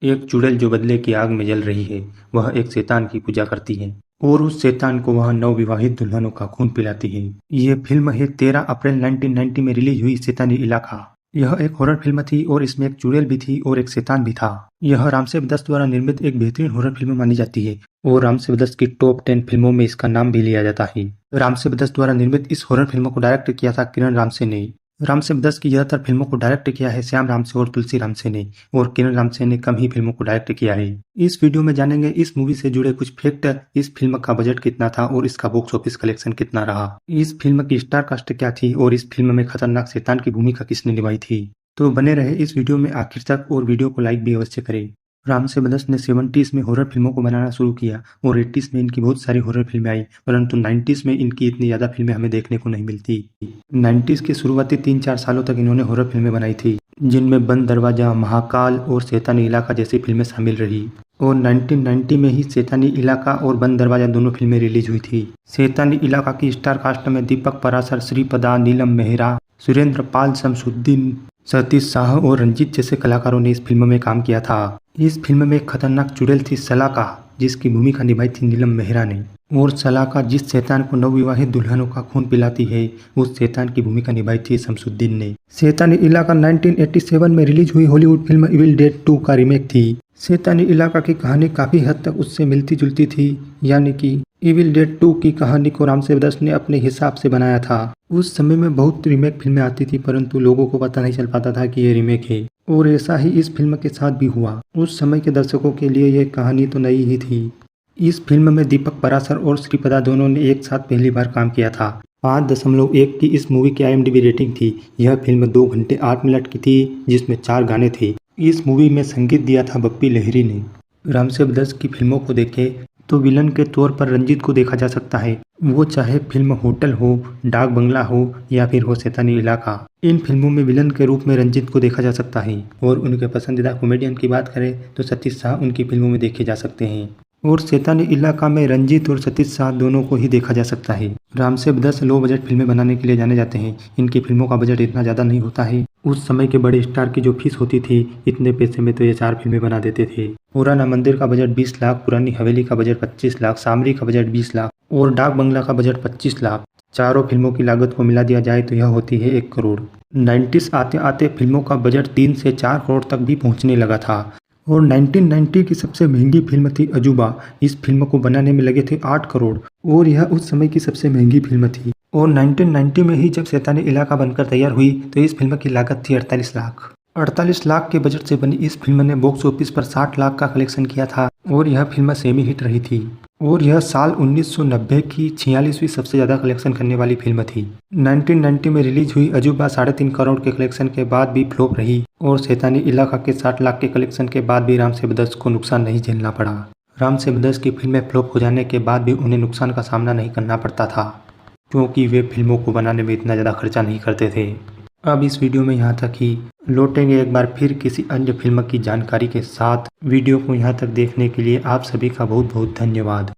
एक चुड़ैल जो बदले की आग में जल रही है, वह एक शैतान की पूजा करती है और उस शैतान को वह नवविवाहित दुल्हनों का खून पिलाती है। ये फिल्म है 13 अप्रैल 1990 में रिलीज हुई शैतानी इलाका। यह एक हॉरर फिल्म थी और इसमें एक चुड़ैल भी थी और एक शैतान भी था। यह रामसेव दस द्वारा निर्मित एक बेहतरीन हॉरर फिल्म मानी जाती है और रामसेव दस की टॉप 10 फिल्मों में इसका नाम भी लिया जाता है। रामसेव दस द्वारा निर्मित इस हॉरर फिल्म को डायरेक्ट किया था किरण रामसे ने। रामसेव दस की ज्यादातर फिल्मों को डायरेक्ट किया है श्याम रामसे और तुलसी रामसे ने, और किरण रामसे ने कम ही फिल्मों को डायरेक्ट किया है। इस वीडियो में जानेंगे इस मूवी से जुड़े कुछ फैक्ट, इस फिल्म का बजट कितना था और इसका बॉक्स ऑफिस कलेक्शन कितना रहा, इस फिल्म की स्टार कास्ट क्या थी और इस फिल्म में खतरनाक शैतान की भूमिका किसने निभाई थी। तो बने रहे इस वीडियो में आखिर तक और वीडियो को लाइक भी अवश्य करें। रामसेव दस ने 70s में हॉरर फिल्मों को बनाना शुरू किया और 80s में इनकी बहुत सारी हॉरर फिल्में आई, परंतु 90s में इनकी इतनी ज़्यादा फिल्में हमें देखने को नहीं मिलती। 90s के शुरुआती 3-4 सालों तक इन्होंने हॉरर फिल्में बनाई थी, जिनमें बंद दरवाजा, महाकाल और शैतानी इलाका जैसी फिल्में शामिल रही। और 1990 में ही शैतानी इलाका और बंद दरवाजा दोनों फिल्में रिलीज हुई थी। शैतानी इलाका की स्टार कास्ट में दीपक पराशर, श्रीपदा, नीलम मेहरा, सुरेंद्र पाल, शमसुद्दीन, सतीश शाह और रंजीत जैसे कलाकारों ने इस फिल्म में काम किया था। इस फिल्म में एक खतरनाक चुड़ैल थी सलाका, जिसकी भूमिका निभाई थी नीलम मेहरा ने। और सलाका जिस शैतान को नवविवाहित दुल्हनों का खून पिलाती है, उस शैतान की भूमिका निभाई थी शमसुद्दीन ने। शैतानी इलाका 1987 में रिलीज हुई हॉलीवुड फिल्म इविल डेड 2 का रीमेक थी। शैतानी इलाका की कहानी काफी हद तक उससे मिलती जुलती थी, यानी कि इविल डेड 2 की कहानी को रामसेव दस ने अपने हिसाब से बनाया था। उस समय में बहुत रीमेक फिल्में आती थी, परंतु लोगों को पता नहीं चल पाता था कि ये रीमेक है, और ऐसा ही इस फिल्म के साथ भी हुआ। उस समय के दर्शकों के लिए यह कहानी तो नई ही थी। इस फिल्म में दीपक पराशर और श्रीपदा दोनों ने एक साथ पहली बार काम किया था। 5.1 की इस मूवी की IMDb रेटिंग थी। यह फिल्म 2 घंटे 8 मिनट की थी, जिसमें 4 गाने थे। इस मूवी में संगीत दिया था बप्पी लहिरी ने। रामसेव दस की फिल्मों को देखें तो विलन के तौर पर रंजीत को देखा जा सकता है, वो चाहे फिल्म होटल हो, डाक बंगला हो या फिर हो शैतानी इलाका। इन फिल्मों में विलन के रूप में रंजीत को देखा जा सकता है। और उनके पसंदीदा कॉमेडियन की बात करें तो सतीश शाह उनकी फिल्मों में देखे जा सकते हैं, और शैतानी इलाका में रंजीत और सतीश शाह दोनों को ही देखा जा सकता है। रामसेव दस लो बजट फिल्में बनाने के लिए जाने जाते हैं। इनकी फिल्मों का बजट इतना ज़्यादा नहीं होता है। उस समय के बड़े स्टार की जो फीस होती थी, इतने पैसे में तो ये 4 फिल्में बना देते थे। पुराना मंदिर का बजट 20 लाख, पुरानी हवेली का बजट 25 लाख, सामरी का बजट 20 लाख और डाक बंगला का बजट 25 लाख। चारों फिल्मों की लागत को मिला दिया जाए तो यह होती है 1 करोड़। 90s आते आते फिल्मों का बजट 3 से 4 करोड़ तक भी पहुंचने लगा था। और 1990 की सबसे महंगी फिल्म थी अजूबा। इस फिल्म को बनाने में लगे थे 8 करोड़ और यह उस समय की सबसे महंगी फिल्म थी। और 1990 में ही जब शैतानी इलाका बनकर तैयार हुई तो इस फिल्म की लागत थी 48 लाख। 48 लाख के बजट से बनी इस फिल्म ने बॉक्स ऑफिस पर 60 लाख का कलेक्शन किया था और यह फिल्म सेमी हिट रही थी। और यह साल 1990 की 46वीं सबसे ज़्यादा कलेक्शन करने वाली फिल्म थी। 1990 में रिलीज हुई अजूबा 3.5 करोड़ के कलेक्शन के बाद भी फ्लॉप रही और शैतानी इलाका के 60 लाख के कलेक्शन के बाद भी रामसेव दस को नुकसान नहीं झेलना पड़ा। रामसेव दस की फिल्में फ्लॉप हो जाने के बाद भी उन्हें नुकसान का सामना नहीं करना पड़ता था, क्योंकि वे फिल्मों को बनाने में इतना ज़्यादा खर्चा नहीं करते थे। अब इस वीडियो में यहाँ तक ही। लौटेंगे एक बार फिर किसी अन्य फिल्म की जानकारी के साथ। वीडियो को यहाँ तक देखने के लिए आप सभी का बहुत बहुत धन्यवाद।